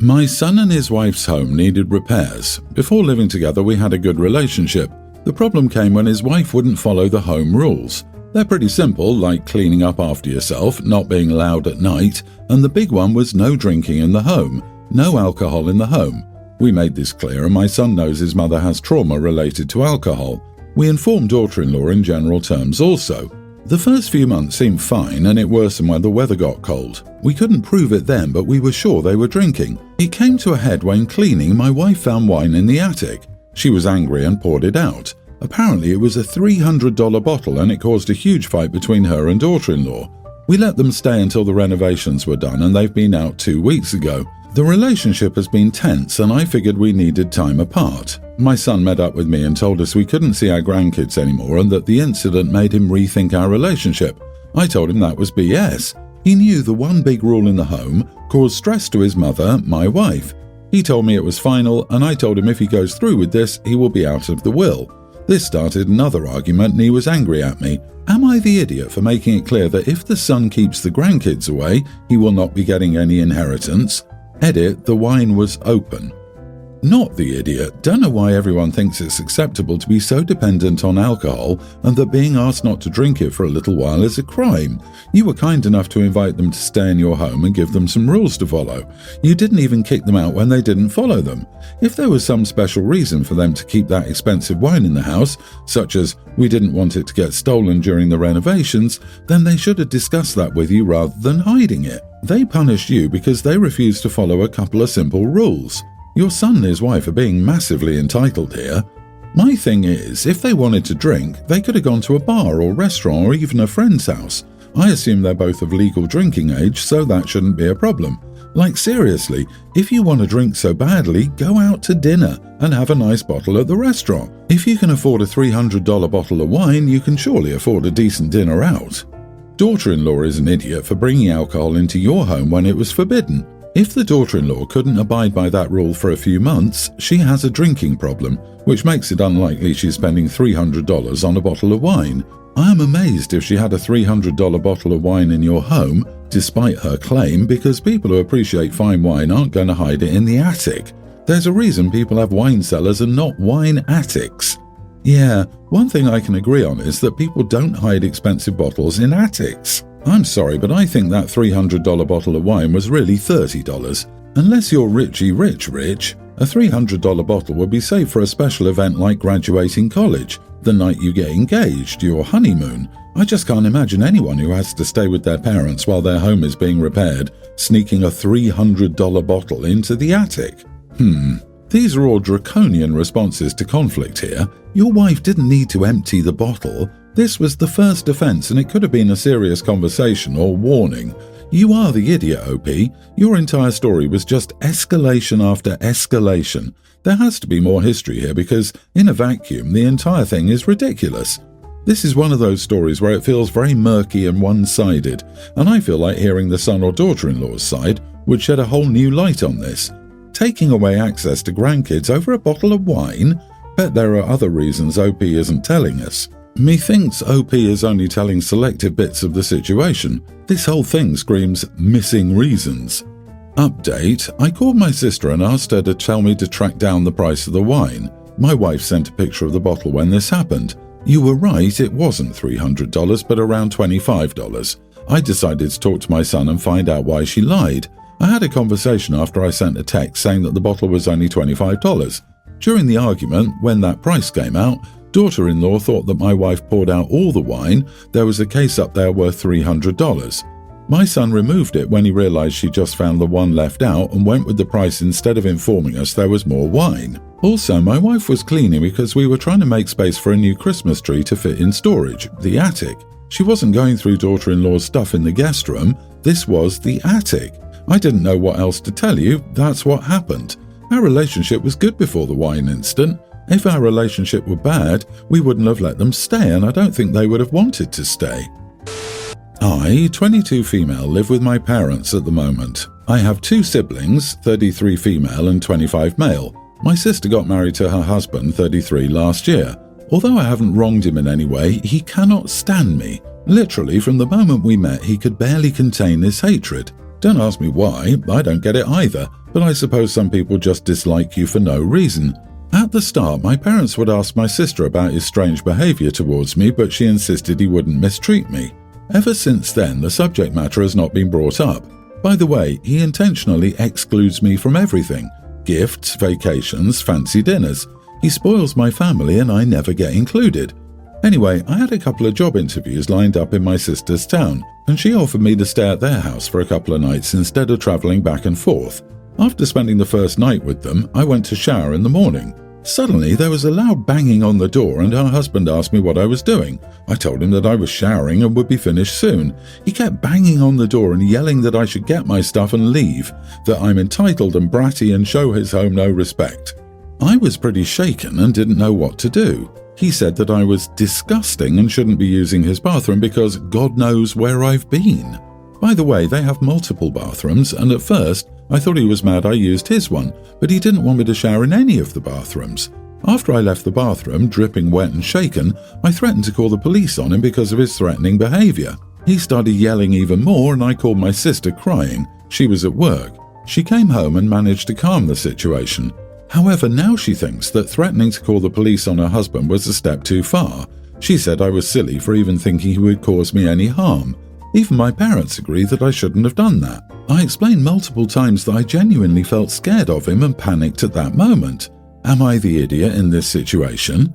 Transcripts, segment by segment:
My son and his wife's home needed repairs. Before living together, we had a good relationship. The problem came when his wife wouldn't follow the home rules. They're pretty simple, like cleaning up after yourself, not being loud at night, and the big one was no drinking in the home, no alcohol in the home. We made this clear, and my son knows his mother has trauma related to alcohol. We informed daughter-in-law in general terms also. The first few months seemed fine, and it worsened when the weather got cold. We couldn't prove it then, but we were sure they were drinking. It came to a head when cleaning, my wife found wine in the attic. She was angry and poured it out. Apparently it was a $300 bottle, and it caused a huge fight between her and daughter-in-law. We let them stay until the renovations were done, and they've been out 2 weeks ago. The relationship has been tense, and I figured we needed time apart. My son met up with me and told us we couldn't see our grandkids anymore and that the incident made him rethink our relationship. I told him that was BS. He knew the one big rule in the home caused stress to his mother, my wife. He told me it was final, and I told him if he goes through with this, he will be out of the will. This started another argument, and he was angry at me. Am I the idiot for making it clear that if the son keeps the grandkids away, he will not be getting any inheritance? Edit, the wine was open. Not the idiot. Don't know why everyone thinks it's acceptable to be so dependent on alcohol and that being asked not to drink it for a little while is a crime. You were kind enough to invite them to stay in your home and give them some rules to follow. You didn't even kick them out when they didn't follow them. If there was some special reason for them to keep that expensive wine in the house, such as we didn't want it to get stolen during the renovations, then they should have discussed that with you rather than hiding it. They punished you because they refused to follow a couple of simple rules. Your son and his wife are being massively entitled here. My thing is, if they wanted to drink, they could have gone to a bar or restaurant or even a friend's house. I assume they're both of legal drinking age, so that shouldn't be a problem. Like seriously, if you want to drink so badly, go out to dinner and have a nice bottle at the restaurant. If you can afford a $300 bottle of wine, you can surely afford a decent dinner out. Daughter-in-law is an idiot for bringing alcohol into your home when it was forbidden. If the daughter-in-law couldn't abide by that rule for a few months, she has a drinking problem, which makes it unlikely she's spending $300 on a bottle of wine. I am amazed if she had a $300 bottle of wine in your home, despite her claim, because people who appreciate fine wine aren't going to hide it in the attic. There's a reason people have wine cellars and not wine attics. Yeah, one thing I can agree on is that people don't hide expensive bottles in attics. I'm sorry, but I think that $300 bottle of wine was really $30. Unless you're rich, a $300 bottle would be saved for a special event like graduating college, the night you get engaged, your honeymoon. I just can't imagine anyone who has to stay with their parents while their home is being repaired, sneaking a $300 bottle into the attic. These are all draconian responses to conflict here. Your wife didn't need to empty the bottle. This was the first offense, and it could have been a serious conversation or warning. You are the idiot, OP. Your entire story was just escalation after escalation. There has to be more history here because, in a vacuum, the entire thing is ridiculous. This is one of those stories where it feels very murky and one-sided, and I feel like hearing the son or daughter-in-law's side would shed a whole new light on this. Taking away access to grandkids over a bottle of wine? Bet there are other reasons OP isn't telling us. Methinks OP is only telling selective bits of the situation. This whole thing screams missing reasons. Update: I called my sister and asked her to tell me to track down the price of the wine. My wife sent a picture of the bottle when this happened. You were right, it wasn't $300 but around $25. I decided to talk to my son and find out why she lied. I had a conversation after I sent a text saying that the bottle was only $25. During the argument, when that price came out, daughter-in-law thought that my wife poured out all the wine. There was a case up there worth $300. My son removed it when he realized she just found the one left out and went with the price instead of informing us there was more wine. Also, my wife was cleaning because we were trying to make space for a new Christmas tree to fit in storage, the attic. She wasn't going through daughter-in-law's stuff in the guest room. This was the attic. I didn't know what else to tell you. That's what happened. Our relationship was good before the wine incident. If our relationship were bad, we wouldn't have let them stay, and I don't think they would have wanted to stay. I, 22 female, live with my parents at the moment. I have 2 siblings, 33 female and 25 male. My sister got married to her husband, 33, last year. Although I haven't wronged him in any way, he cannot stand me. Literally, from the moment we met, he could barely contain his hatred. Don't ask me why, I don't get it either. but I suppose some people just dislike you for no reason. At the start, my parents would ask my sister about his strange behaviour towards me, but she insisted he wouldn't mistreat me. Ever since then, the subject matter has not been brought up. By the way, he intentionally excludes me from everything: gifts, vacations, fancy dinners. He spoils my family and I never get included. Anyway, I had a couple of job interviews lined up in my sister's town, and she offered me to stay at their house for a couple of nights instead of travelling back and forth. After spending the first night with them, I went to shower in the morning. Suddenly, there was a loud banging on the door and her husband asked me what I was doing. I told him that I was showering and would be finished soon. He kept banging on the door and yelling that I should get my stuff and leave, that I'm entitled and bratty and show his home no respect. I was pretty shaken and didn't know what to do. He said that I was disgusting and shouldn't be using his bathroom because God knows where I've been. By the way, they have multiple bathrooms, and at first I thought he was mad I used his one, but he didn't want me to shower in any of the bathrooms. After I left the bathroom, dripping wet and shaken, I threatened to call the police on him because of his threatening behaviour. He started yelling even more and I called my sister crying. She was at work. She came home and managed to calm the situation. However, now she thinks that threatening to call the police on her husband was a step too far. She said I was silly for even thinking he would cause me any harm. Even my parents agree that I shouldn't have done that. I explained multiple times that I genuinely felt scared of him and panicked at that moment. Am I the idiot in this situation?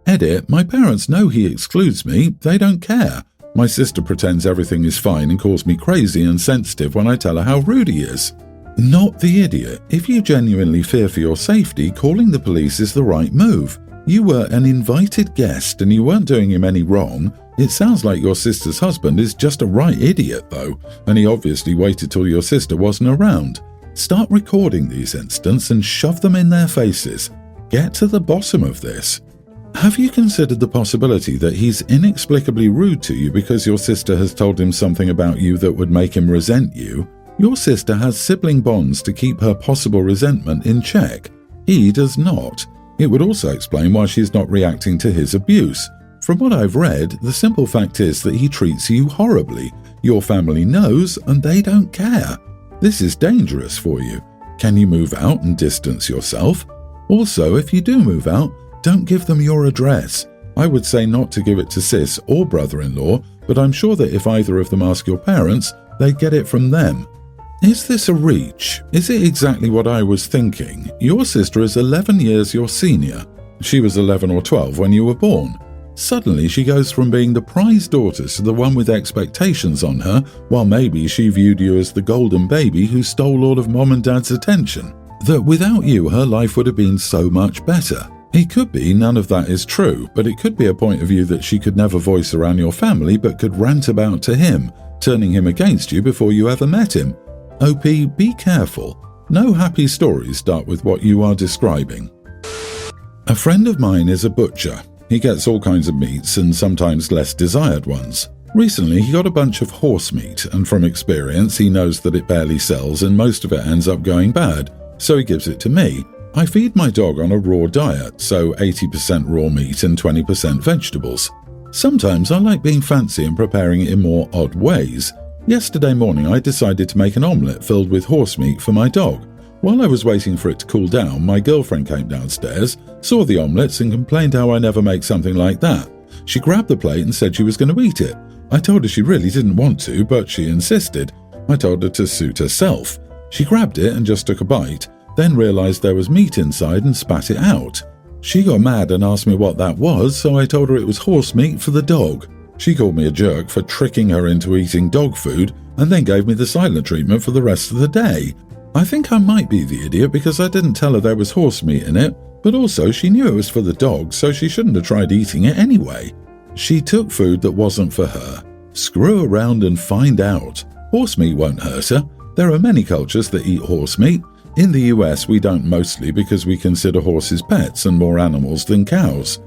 Edit, my parents know he excludes me, they don't care. My sister pretends everything is fine and calls me crazy and sensitive when I tell her how rude he is. Not the idiot. If you genuinely fear for your safety, calling the police is the right move. You were an invited guest and you weren't doing him any wrong. It sounds like your sister's husband is just a right idiot though, and he obviously waited till your sister wasn't around. Start recording these incidents and shove them in their faces. Get to the bottom of this. Have you considered the possibility that he's inexplicably rude to you because your sister has told him something about you that would make him resent you? Your sister has sibling bonds to keep her possible resentment in check. He does not. It would also explain why she's not reacting to his abuse. From what I've read, the simple fact is that he treats you horribly. Your family knows and they don't care. This is dangerous for you. Can you move out and distance yourself? Also, if you do move out, don't give them your address. I would say not to give it to sis or brother-in-law, but I'm sure that if either of them ask your parents, they'd get it from them. Is this a reach? Is it exactly what I was thinking? Your sister is 11 years your senior. She was 11 or 12 when you were born. Suddenly she goes from being the prize daughter to the one with expectations on her, while maybe she viewed you as the golden baby who stole all of mom and dad's attention. That without you her life would have been so much better. It could be none of that is true, but it could be a point of view that she could never voice around your family but could rant about to him, turning him against you before you ever met him. OP, be careful. No happy stories start with what you are describing. A friend of mine is a butcher. He gets all kinds of meats and sometimes less desired ones. Recently he got a bunch of horse meat, and from experience he knows that it barely sells and most of it ends up going bad, so he gives it to me. I feed my dog on a raw diet, so 80% raw meat and 20% vegetables. Sometimes I like being fancy and preparing it in more odd ways. Yesterday morning I decided to make an omelette filled with horse meat for my dog. While I was waiting for it to cool down, my girlfriend came downstairs, saw the omelettes and complained how I never make something like that. She grabbed the plate and said she was going to eat it. I told her she really didn't want to, but she insisted. I told her to suit herself. She grabbed it and just took a bite, then realized there was meat inside and spat it out. She got mad and asked me what that was, so I told her it was horse meat for the dog. She called me a jerk for tricking her into eating dog food and then gave me the silent treatment for the rest of the day. I think I might be the idiot because I didn't tell her there was horse meat in it, but also she knew it was for the dog, so she shouldn't have tried eating it anyway. She took food that wasn't for her. Screw around and find out. Horse meat won't hurt her. There are many cultures that eat horse meat. In the US we don't, mostly because we consider horses pets and more animals than cows.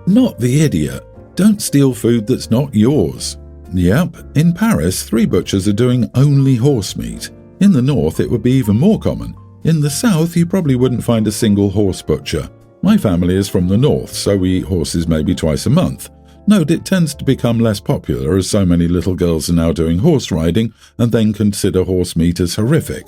Not the idiot. Don't steal food that's not yours. Yep, in Paris 3 butchers are doing only horse meat. In the north it would be even more common. In the south you probably wouldn't find a single horse butcher. My family is from the north, so we eat horses maybe twice a month. Note it tends to become less popular as so many little girls are now doing horse riding and then consider horse meat as horrific.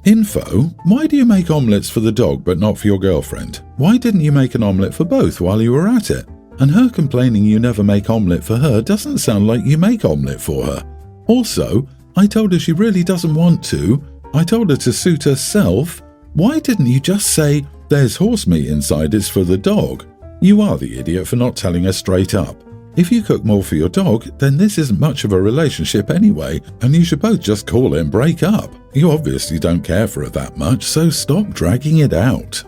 Info: why do you make omelettes for the dog but not for your girlfriend? Why didn't you make an omelette for both while you were at it? And her complaining you never make omelette for her doesn't sound like you make omelette for her. Also, I told her she really doesn't want to. I told her to suit herself. Why didn't you just say, there's horse meat inside, it's for the dog? You are the idiot for not telling her straight up. If you cook more for your dog, then this isn't much of a relationship anyway, and you should both just call it and break up. You obviously don't care for her that much, so stop dragging it out.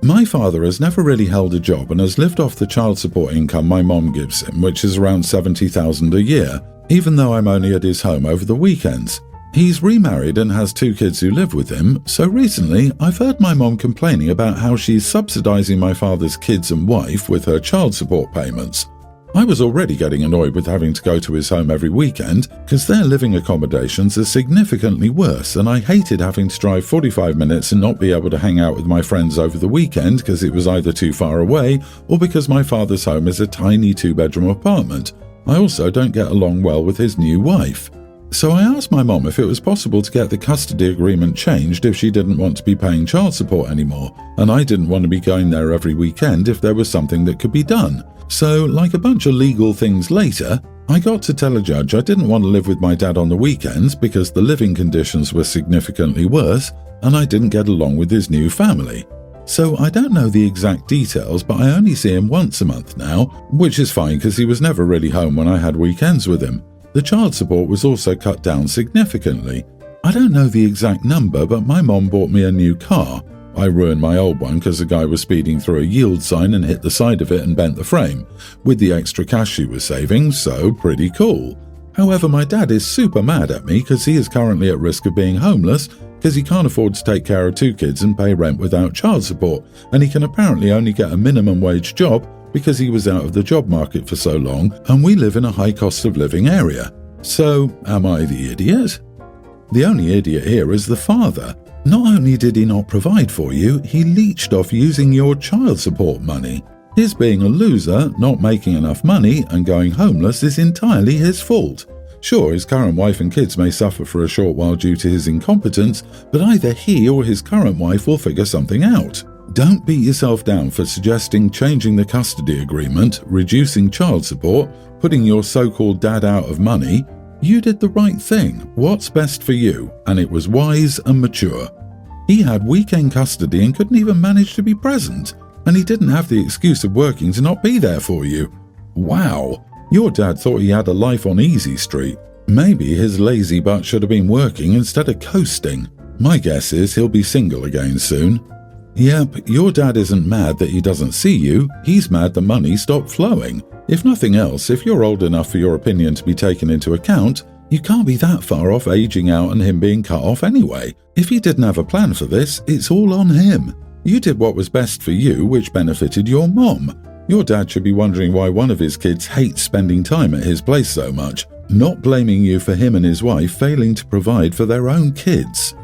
My father has never really held a job and has lived off the child support income my mom gives him, which is around $70,000 a year, even though I'm only at his home over the weekends. He's remarried and has 2 kids who live with him, so recently I've heard my mom complaining about how she's subsidizing my father's kids and wife with her child support payments. I was already getting annoyed with having to go to his home every weekend because their living accommodations are significantly worse, and I hated having to drive 45 minutes and not be able to hang out with my friends over the weekend because it was either too far away or because my father's home is a tiny 2-bedroom apartment. I also don't get along well with his new wife. So I asked my mom if it was possible to get the custody agreement changed if she didn't want to be paying child support anymore, and I didn't want to be going there every weekend if there was something that could be done. So, like a bunch of legal things later, I got to tell a judge I didn't want to live with my dad on the weekends because the living conditions were significantly worse and I didn't get along with his new family. So I don't know the exact details, but I only see him once a month now, which is fine because he was never really home when I had weekends with him. The child support was also cut down significantly. I don't know the exact number, but my mom bought me a new car. I ruined my old one because the guy was speeding through a yield sign and hit the side of it and bent the frame, with the extra cash she was saving, so pretty cool. However, my dad is super mad at me because he is currently at risk of being homeless because he can't afford to take care of 2 kids and pay rent without child support, and he can apparently only get a minimum wage job because he was out of the job market for so long, and we live in a high cost of living area. So, am I the idiot? The only idiot here is the father. Not only did he not provide for you, he leached off using your child support money. His being a loser, not making enough money, and going homeless is entirely his fault. Sure, his current wife and kids may suffer for a short while due to his incompetence, but either he or his current wife will figure something out. Don't beat yourself down for suggesting changing the custody agreement, reducing child support, putting your so-called dad out of money. You did the right thing. What's best for you? And it was wise and mature. He had weekend custody and couldn't even manage to be present. And he didn't have the excuse of working to not be there for you. Wow. Your dad thought he had a life on Easy Street. Maybe his lazy butt should have been working instead of coasting. My guess is he'll be single again soon. Yep, your dad isn't mad that he doesn't see you. He's mad the money stopped flowing. If nothing else, if you're old enough for your opinion to be taken into account, you can't be that far off aging out and him being cut off anyway. If he didn't have a plan for this, it's all on him. You did what was best for you, which benefited your mom. Your dad should be wondering why one of his kids hates spending time at his place so much, not blaming you for him and his wife failing to provide for their own kids.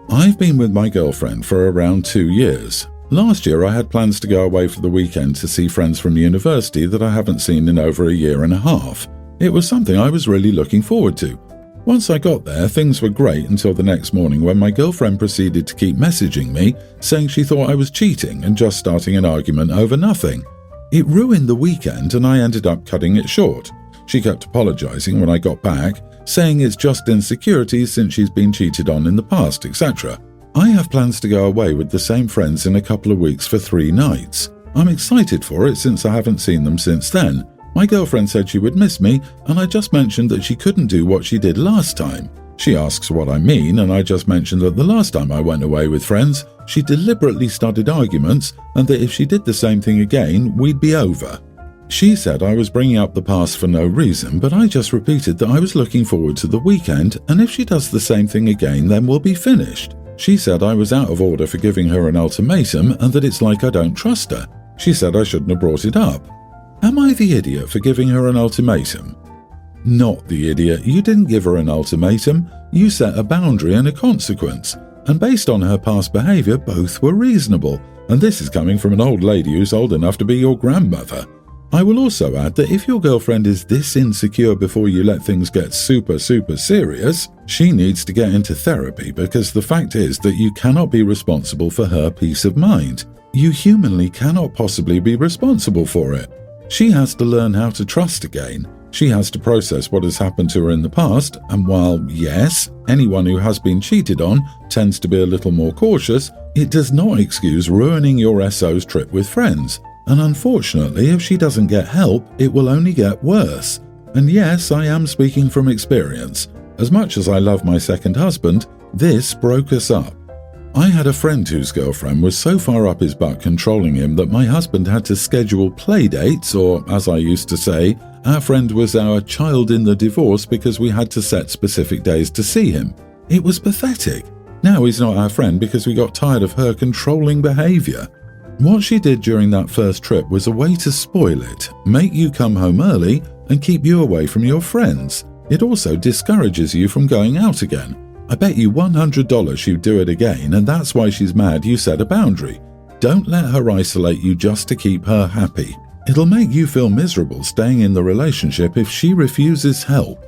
I've been with my girlfriend for around 2 years. Last year I had plans to go away for the weekend to see friends from university that I haven't seen in over a year and a half. It was something I was really looking forward to. Once I got there, things were great until the next morning when my girlfriend proceeded to keep messaging me, saying she thought I was cheating and just starting an argument over nothing. It ruined the weekend and I ended up cutting it short. She kept apologizing when I got back, saying it's just insecurities since she's been cheated on in the past, etc. I have plans to go away with the same friends in a couple of weeks for 3 nights. I'm excited for it since I haven't seen them since then. My girlfriend said she would miss me, and I just mentioned that she couldn't do what she did last time. She asks what I mean, and I just mentioned that the last time I went away with friends, she deliberately started arguments, and that if she did the same thing again, we'd be over. She said I was bringing up the past for no reason, but I just repeated that I was looking forward to the weekend, and if she does the same thing again, then we'll be finished. She said I was out of order for giving her an ultimatum, and that it's like I don't trust her. She said I shouldn't have brought it up. Am I the idiot for giving her an ultimatum? Not the idiot. You didn't give her an ultimatum. You set a boundary and a consequence. And based on her past behavior, both were reasonable. And this is coming from an old lady who's old enough to be your grandmother. I will also add that if your girlfriend is this insecure before you let things get super serious, she needs to get into therapy, because the fact is that you cannot be responsible for her peace of mind. You humanly cannot possibly be responsible for it. She has to learn how to trust again. She has to process what has happened to her in the past, and while, yes, anyone who has been cheated on tends to be a little more cautious, it does not excuse ruining your SO's trip with friends. And unfortunately, if she doesn't get help, it will only get worse. And yes, I am speaking from experience. As much as I love my second husband, this broke us up. I had a friend whose girlfriend was so far up his butt controlling him that my husband had to schedule play dates, or as I used to say, our friend was our child in the divorce because we had to set specific days to see him. It was pathetic. Now he's not our friend because we got tired of her controlling behaviour. What she did during that first trip was a way to spoil it, make you come home early, and keep you away from your friends. It also discourages you from going out again. I bet you $100 she'd do it again, and that's why she's mad you set a boundary. Don't let her isolate you just to keep her happy. It'll make you feel miserable staying in the relationship if she refuses help.